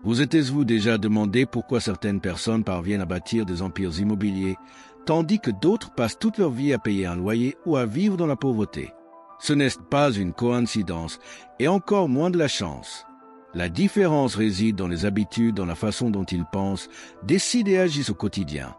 Vous êtes-vous déjà demandé pourquoi certaines personnes parviennent à bâtir des empires immobiliers, tandis que d'autres passent toute leur vie à payer un loyer ou à vivre dans la pauvreté? Ce n'est pas une coïncidence, et encore moins de la chance. La différence réside dans les habitudes, dans la façon dont ils pensent, décident et agissent au quotidien.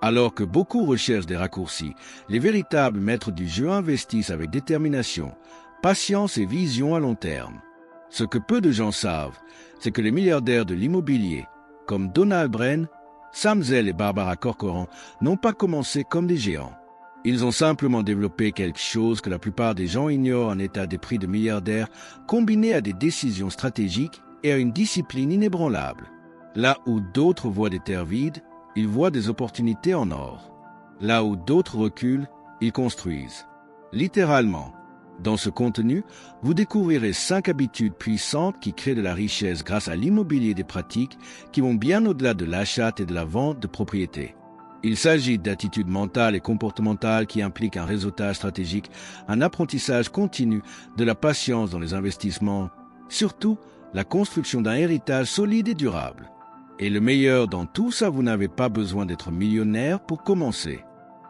Alors que beaucoup recherchent des raccourcis, les véritables maîtres du jeu investissent avec détermination, patience et vision à long terme. Ce que peu de gens savent, c'est que les milliardaires de l'immobilier, comme Donald Bren, Sam Zell et Barbara Corcoran, n'ont pas commencé comme des géants. Ils ont simplement développé quelque chose que la plupart des gens ignorent en état d'esprit de milliardaire, combiné à des décisions stratégiques et à une discipline inébranlable. Là où d'autres voient des terres vides, ils voient des opportunités en or. Là où d'autres reculent, ils construisent. Littéralement. Dans ce contenu, vous découvrirez 5 habitudes puissantes qui créent de la richesse grâce à l'immobilier des pratiques qui vont bien au-delà de l'achat et de la vente de propriétés. Il s'agit d'attitudes mentales et comportementales qui impliquent un réseautage stratégique, un apprentissage continu, de la patience dans les investissements, surtout la construction d'un héritage solide et durable. Et le meilleur dans tout ça, vous n'avez pas besoin d'être millionnaire pour commencer,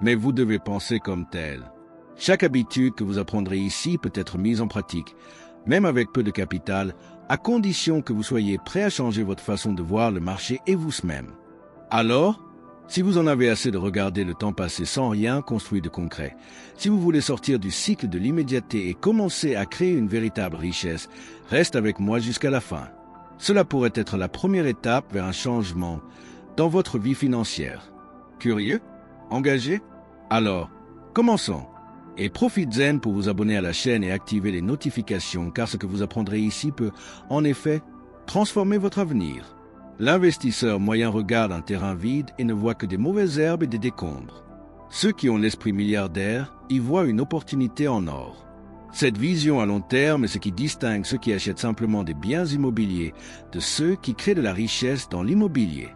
mais vous devez penser comme tel. Chaque habitude que vous apprendrez ici peut être mise en pratique, même avec peu de capital, à condition que vous soyez prêt à changer votre façon de voir le marché et vous-même. Alors, si vous en avez assez de regarder le temps passer sans rien construit de concret, si vous voulez sortir du cycle de l'immédiateté et commencer à créer une véritable richesse, reste avec moi jusqu'à la fin. Cela pourrait être la première étape vers un changement dans votre vie financière. Curieux? Engagé? Alors, commençons. Et profitez-en pour vous abonner à la chaîne et activer les notifications, car ce que vous apprendrez ici peut, en effet, transformer votre avenir. L'investisseur moyen regarde un terrain vide et ne voit que des mauvaises herbes et des décombres. Ceux qui ont l'esprit milliardaire y voient une opportunité en or. Cette vision à long terme est ce qui distingue ceux qui achètent simplement des biens immobiliers de ceux qui créent de la richesse dans l'immobilier.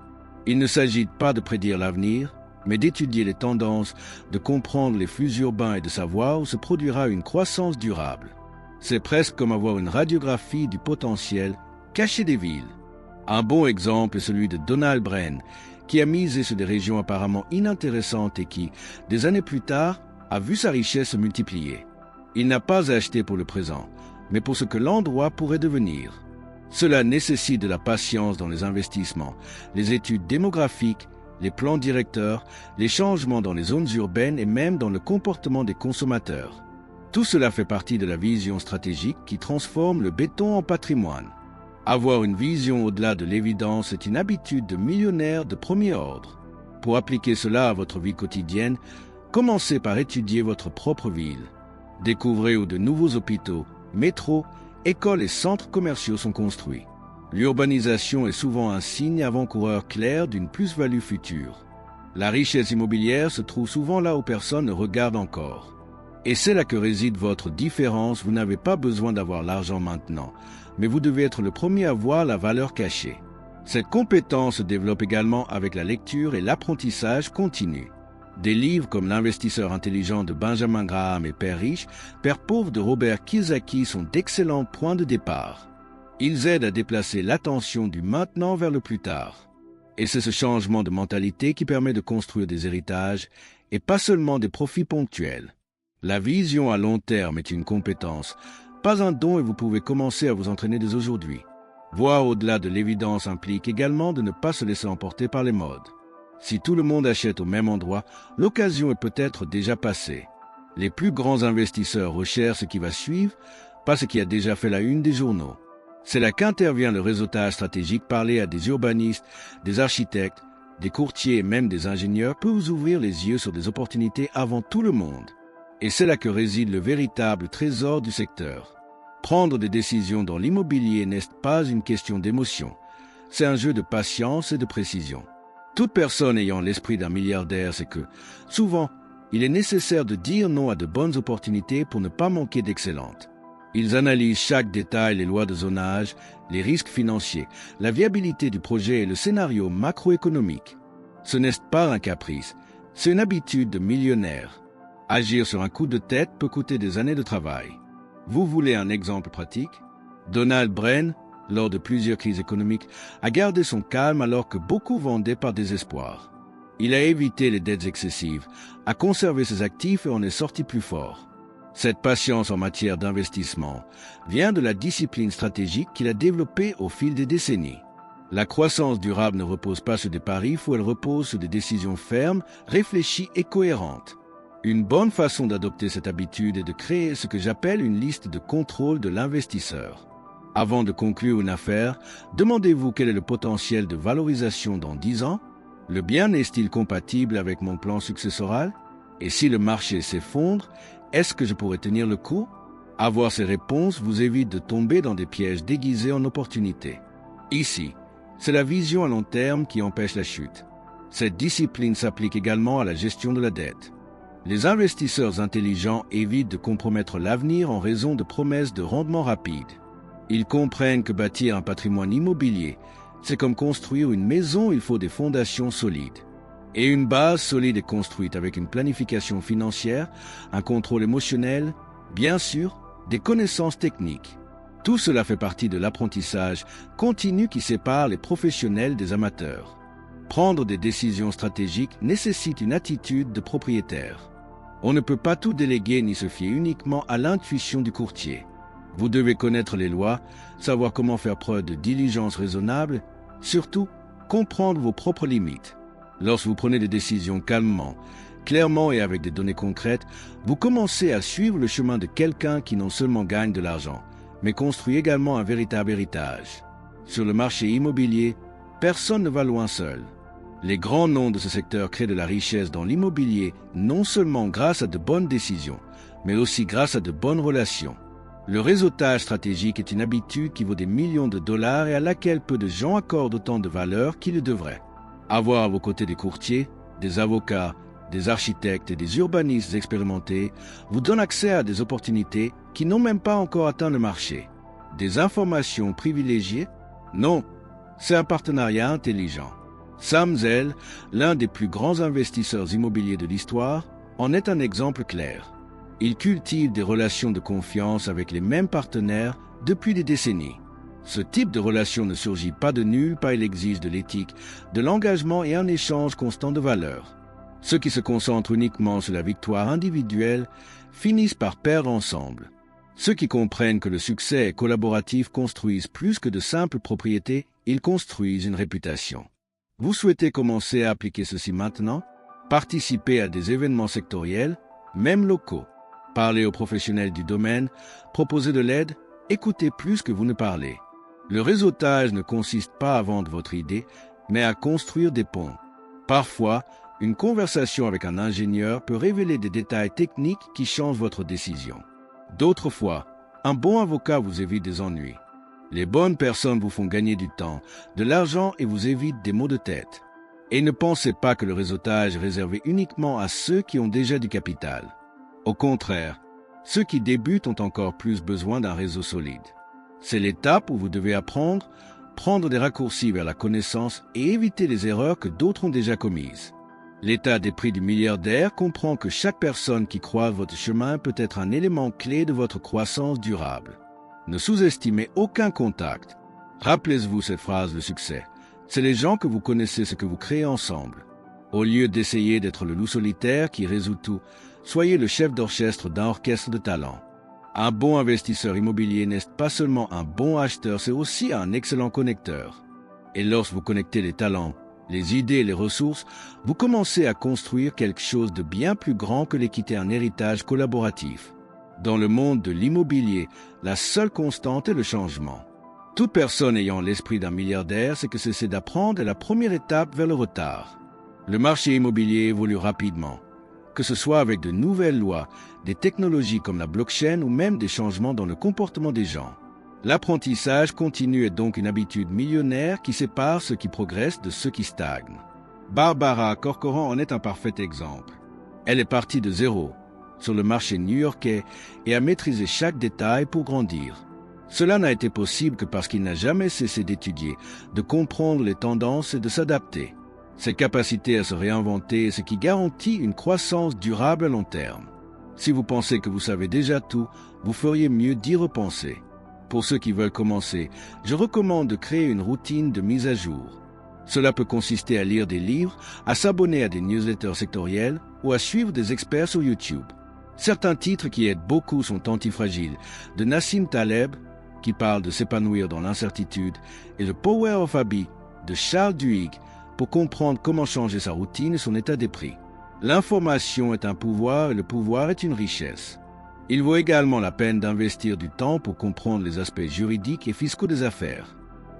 Il ne s'agit pas de prédire l'avenir, mais d'étudier les tendances, de comprendre les flux urbains et de savoir où se produira une croissance durable. C'est presque comme avoir une radiographie du potentiel caché des villes. Un bon exemple est celui de Donald Bren, qui a misé sur des régions apparemment inintéressantes et qui, des années plus tard, a vu sa richesse se multiplier. Il n'a pas acheté pour le présent, mais pour ce que l'endroit pourrait devenir. Cela nécessite de la patience dans les investissements, les études démographiques, les plans directeurs, les changements dans les zones urbaines et même dans le comportement des consommateurs. Tout cela fait partie de la vision stratégique qui transforme le béton en patrimoine. Avoir une vision au-delà de l'évidence est une habitude de millionnaire de premier ordre. Pour appliquer cela à votre vie quotidienne, commencez par étudier votre propre ville. Découvrez où de nouveaux hôpitaux, métros, écoles et centres commerciaux sont construits. L'urbanisation est souvent un signe avant-coureur clair d'une plus-value future. La richesse immobilière se trouve souvent là où personne ne regarde encore. Et c'est là que réside votre différence. Vous n'avez pas besoin d'avoir l'argent maintenant, mais vous devez être le premier à voir la valeur cachée. Cette compétence se développe également avec la lecture et l'apprentissage continu. Des livres comme L'investisseur intelligent de Benjamin Graham et Père riche, Père pauvre de Robert Kiyosaki sont d'excellents points de départ. Ils aident à déplacer l'attention du maintenant vers le plus tard. Et c'est ce changement de mentalité qui permet de construire des héritages et pas seulement des profits ponctuels. La vision à long terme est une compétence, pas un don, et vous pouvez commencer à vous entraîner dès aujourd'hui. Voir au-delà de l'évidence implique également de ne pas se laisser emporter par les modes. Si tout le monde achète au même endroit, l'occasion est peut-être déjà passée. Les plus grands investisseurs recherchent ce qui va suivre, pas ce qui a déjà fait la une des journaux. C'est là qu'intervient le réseautage stratégique. Parler à des urbanistes, des architectes, des courtiers et même des ingénieurs peut vous ouvrir les yeux sur des opportunités avant tout le monde. Et c'est là que réside le véritable trésor du secteur. Prendre des décisions dans l'immobilier n'est pas une question d'émotion. C'est un jeu de patience et de précision. Toute personne ayant l'esprit d'un milliardaire sait que, souvent, il est nécessaire de dire non à de bonnes opportunités pour ne pas manquer d'excellentes. Ils analysent chaque détail, les lois de zonage, les risques financiers, la viabilité du projet et le scénario macroéconomique. Ce n'est pas un caprice, c'est une habitude de millionnaire. Agir sur un coup de tête peut coûter des années de travail. Vous voulez un exemple pratique? Donald Bren, lors de plusieurs crises économiques, a gardé son calme alors que beaucoup vendaient par désespoir. Il a évité les dettes excessives, a conservé ses actifs et en est sorti plus fort. Cette patience en matière d'investissement vient de la discipline stratégique qu'il a développée au fil des décennies. La croissance durable ne repose pas sur des paris, elle repose sur des décisions fermes, réfléchies et cohérentes. Une bonne façon d'adopter cette habitude est de créer ce que j'appelle une liste de contrôle de l'investisseur. Avant de conclure une affaire, demandez-vous quel est le potentiel de valorisation dans 10 ans? Le bien est-il compatible avec mon plan successoral? Et si le marché s'effondre, est-ce que je pourrais tenir le coup? Avoir ces réponses vous évite de tomber dans des pièges déguisés en opportunités. Ici, c'est la vision à long terme qui empêche la chute. Cette discipline s'applique également à la gestion de la dette. Les investisseurs intelligents évitent de compromettre l'avenir en raison de promesses de rendement rapide. Ils comprennent que bâtir un patrimoine immobilier, c'est comme construire une maison, il faut des fondations solides. Et une base solide est construite avec une planification financière, un contrôle émotionnel, bien sûr, des connaissances techniques. Tout cela fait partie de l'apprentissage continu qui sépare les professionnels des amateurs. Prendre des décisions stratégiques nécessite une attitude de propriétaire. On ne peut pas tout déléguer ni se fier uniquement à l'intuition du courtier. Vous devez connaître les lois, savoir comment faire preuve de diligence raisonnable, surtout comprendre vos propres limites. Lorsque vous prenez des décisions calmement, clairement et avec des données concrètes, vous commencez à suivre le chemin de quelqu'un qui non seulement gagne de l'argent, mais construit également un véritable héritage. Sur le marché immobilier, personne ne va loin seul. Les grands noms de ce secteur créent de la richesse dans l'immobilier non seulement grâce à de bonnes décisions, mais aussi grâce à de bonnes relations. Le réseautage stratégique est une habitude qui vaut des millions de dollars et à laquelle peu de gens accordent autant de valeur qu'ils le devraient. Avoir à vos côtés des courtiers, des avocats, des architectes et des urbanistes expérimentés vous donne accès à des opportunités qui n'ont même pas encore atteint le marché. Des informations privilégiées? Non, c'est un partenariat intelligent. Sam Zell, l'un des plus grands investisseurs immobiliers de l'histoire, en est un exemple clair. Il cultive des relations de confiance avec les mêmes partenaires depuis des décennies. Ce type de relation ne surgit pas de nulle part, il exige de l'éthique, de l'engagement et un échange constant de valeurs. Ceux qui se concentrent uniquement sur la victoire individuelle finissent par perdre ensemble. Ceux qui comprennent que le succès collaboratif construisent plus que de simples propriétés, ils construisent une réputation. Vous souhaitez commencer à appliquer ceci maintenant? Participer à des événements sectoriels, même locaux. Parler aux professionnels du domaine, proposer de l'aide, écoutez plus que vous ne parlez. Le réseautage ne consiste pas à vendre votre idée, mais à construire des ponts. Parfois, une conversation avec un ingénieur peut révéler des détails techniques qui changent votre décision. D'autres fois, un bon avocat vous évite des ennuis. Les bonnes personnes vous font gagner du temps, de l'argent et vous évitent des maux de tête. Et ne pensez pas que le réseautage est réservé uniquement à ceux qui ont déjà du capital. Au contraire, ceux qui débutent ont encore plus besoin d'un réseau solide. C'est l'étape où vous devez apprendre, prendre des raccourcis vers la connaissance et éviter les erreurs que d'autres ont déjà commises. L'état d'esprit du milliardaire comprend que chaque personne qui croise votre chemin peut être un élément clé de votre croissance durable. Ne sous-estimez aucun contact. Rappelez-vous cette phrase de succès. C'est les gens que vous connaissez ce que vous créez ensemble. Au lieu d'essayer d'être le loup solitaire qui résout tout, soyez le chef d'orchestre d'un orchestre de talent. Un bon investisseur immobilier n'est pas seulement un bon acheteur, c'est aussi un excellent connecteur. Et lorsque vous connectez les talents, les idées et les ressources, vous commencez à construire quelque chose de bien plus grand que l'équité, un héritage collaboratif. Dans le monde de l'immobilier, la seule constante est le changement. Toute personne ayant l'esprit d'un milliardaire sait que cesser d'apprendre est la première étape vers le retard. Le marché immobilier évolue rapidement, que ce soit avec de nouvelles lois, des technologies comme la blockchain ou même des changements dans le comportement des gens. L'apprentissage continu est donc une habitude millionnaire qui sépare ceux qui progressent de ceux qui stagnent. Barbara Corcoran en est un parfait exemple. Elle est partie de zéro sur le marché new-yorkais et a maîtrisé chaque détail pour grandir. Cela n'a été possible que parce qu'il n'a jamais cessé d'étudier, de comprendre les tendances et de s'adapter. Ses capacités à se réinventer est ce qui garantit une croissance durable à long terme. Si vous pensez que vous savez déjà tout, vous feriez mieux d'y repenser. Pour ceux qui veulent commencer, je recommande de créer une routine de mise à jour. Cela peut consister à lire des livres, à s'abonner à des newsletters sectorielles ou à suivre des experts sur YouTube. Certains titres qui aident beaucoup sont Antifragile de Nassim Taleb, qui parle de s'épanouir dans l'incertitude, et The Power of Habit de Charles Duhigg pour comprendre comment changer sa routine et son état d'esprit. L'information est un pouvoir et le pouvoir est une richesse. Il vaut également la peine d'investir du temps pour comprendre les aspects juridiques et fiscaux des affaires.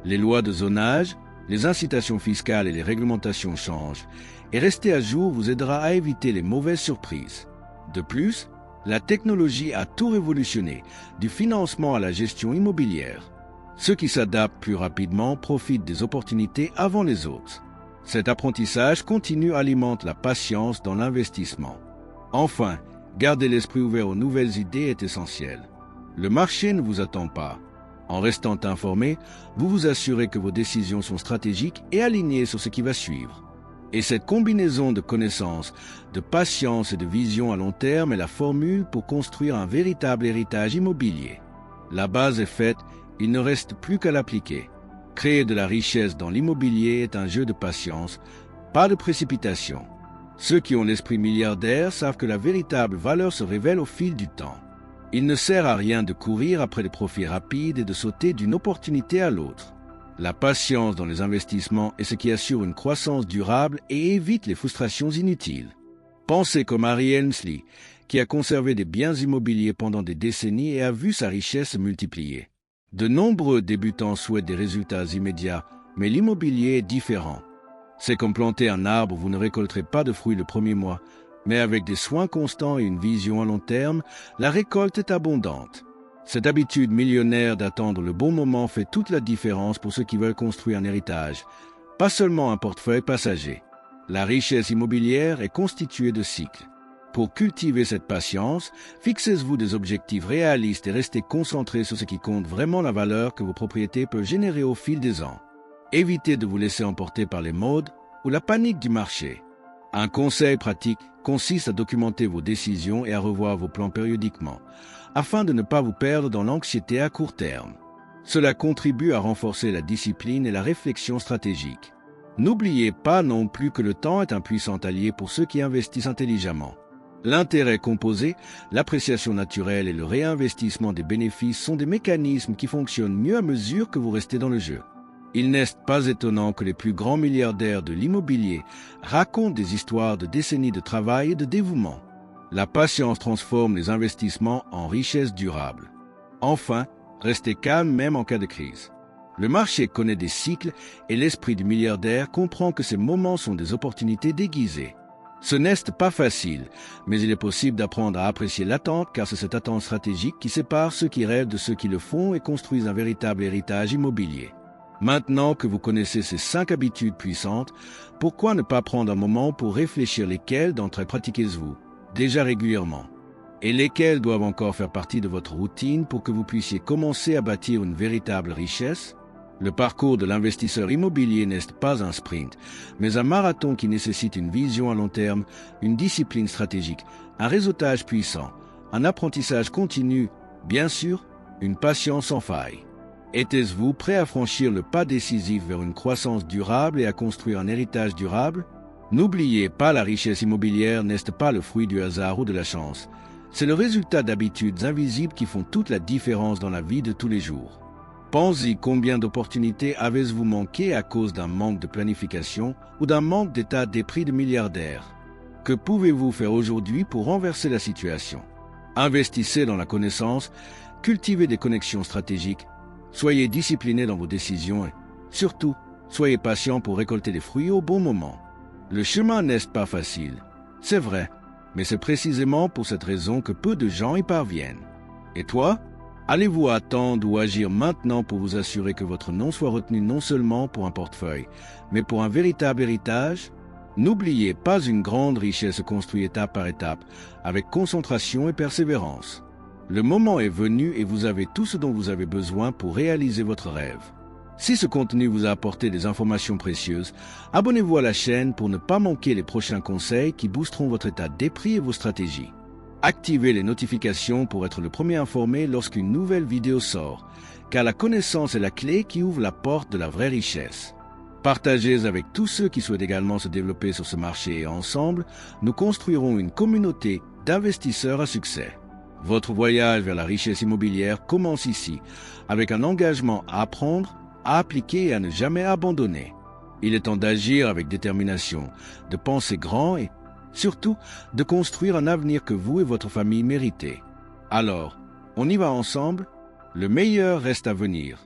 Les lois de zonage, les incitations fiscales et les réglementations changent, et rester à jour vous aidera à éviter les mauvaises surprises. De plus, la technologie a tout révolutionné, du financement à la gestion immobilière. Ceux qui s'adaptent plus rapidement profitent des opportunités avant les autres. Cet apprentissage continu alimente la patience dans l'investissement. Enfin, garder l'esprit ouvert aux nouvelles idées est essentiel. Le marché ne vous attend pas. En restant informé, vous vous assurez que vos décisions sont stratégiques et alignées sur ce qui va suivre. Et cette combinaison de connaissances, de patience et de vision à long terme est la formule pour construire un véritable héritage immobilier. La base est faite, il ne reste plus qu'à l'appliquer. Créer de la richesse dans l'immobilier est un jeu de patience, pas de précipitation. Ceux qui ont l'esprit milliardaire savent que la véritable valeur se révèle au fil du temps. Il ne sert à rien de courir après des profits rapides et de sauter d'une opportunité à l'autre. La patience dans les investissements est ce qui assure une croissance durable et évite les frustrations inutiles. Pensez comme Harry Helmsley, qui a conservé des biens immobiliers pendant des décennies et a vu sa richesse se multiplier. De nombreux débutants souhaitent des résultats immédiats, mais l'immobilier est différent. C'est comme planter un arbre, vous ne récolterez pas de fruits le premier mois, mais avec des soins constants et une vision à long terme, la récolte est abondante. Cette habitude millionnaire d'attendre le bon moment fait toute la différence pour ceux qui veulent construire un héritage, pas seulement un portefeuille passager. La richesse immobilière est constituée de cycles. Pour cultiver cette patience, fixez-vous des objectifs réalistes et restez concentrés sur ce qui compte vraiment, la valeur que vos propriétés peuvent générer au fil des ans. Évitez de vous laisser emporter par les modes ou la panique du marché. Un conseil pratique consiste à documenter vos décisions et à revoir vos plans périodiquement, afin de ne pas vous perdre dans l'anxiété à court terme. Cela contribue à renforcer la discipline et la réflexion stratégique. N'oubliez pas non plus que le temps est un puissant allié pour ceux qui investissent intelligemment. L'intérêt composé, l'appréciation naturelle et le réinvestissement des bénéfices sont des mécanismes qui fonctionnent mieux à mesure que vous restez dans le jeu. Il n'est pas étonnant que les plus grands milliardaires de l'immobilier racontent des histoires de décennies de travail et de dévouement. La patience transforme les investissements en richesse durable. Enfin, restez calme même en cas de crise. Le marché connaît des cycles et l'esprit du milliardaire comprend que ces moments sont des opportunités déguisées. Ce n'est pas facile, mais il est possible d'apprendre à apprécier l'attente car c'est cette attente stratégique qui sépare ceux qui rêvent de ceux qui le font et construisent un véritable héritage immobilier. Maintenant que vous connaissez ces 5 habitudes puissantes, pourquoi ne pas prendre un moment pour réfléchir lesquelles d'entre elles pratiquez-vous déjà régulièrement et lesquelles doivent encore faire partie de votre routine pour que vous puissiez commencer à bâtir une véritable richesse? Le parcours de l'investisseur immobilier n'est pas un sprint, mais un marathon qui nécessite une vision à long terme, une discipline stratégique, un réseautage puissant, un apprentissage continu, bien sûr, une patience sans faille. Êtes-vous prêt à franchir le pas décisif vers une croissance durable et à construire un héritage durable? N'oubliez pas, la richesse immobilière n'est pas le fruit du hasard ou de la chance. C'est le résultat d'habitudes invisibles qui font toute la différence dans la vie de tous les jours. Pensez combien d'opportunités avez-vous manqué à cause d'un manque de planification ou d'un manque d'état d'esprit de milliardaire? Que pouvez-vous faire aujourd'hui pour renverser la situation? Investissez dans la connaissance, cultivez des connexions stratégiques, soyez discipliné dans vos décisions et, surtout, soyez patient pour récolter les fruits au bon moment. Le chemin n'est pas facile, c'est vrai, mais c'est précisément pour cette raison que peu de gens y parviennent. Et toi? Allez-vous attendre ou agir maintenant pour vous assurer que votre nom soit retenu non seulement pour un portefeuille, mais pour un véritable héritage? N'oubliez pas, une grande richesse se construit étape par étape, avec concentration et persévérance. Le moment est venu et vous avez tout ce dont vous avez besoin pour réaliser votre rêve. Si ce contenu vous a apporté des informations précieuses, abonnez-vous à la chaîne pour ne pas manquer les prochains conseils qui boosteront votre état d'esprit et vos stratégies. Activez les notifications pour être le premier informé lorsqu'une nouvelle vidéo sort, car la connaissance est la clé qui ouvre la porte de la vraie richesse. Partagez avec tous ceux qui souhaitent également se développer sur ce marché et ensemble, nous construirons une communauté d'investisseurs à succès. Votre voyage vers la richesse immobilière commence ici, avec un engagement à apprendre, à appliquer et à ne jamais abandonner. Il est temps d'agir avec détermination, de penser grand et, surtout, de construire un avenir que vous et votre famille méritez. Alors, on y va ensemble? Le meilleur reste à venir.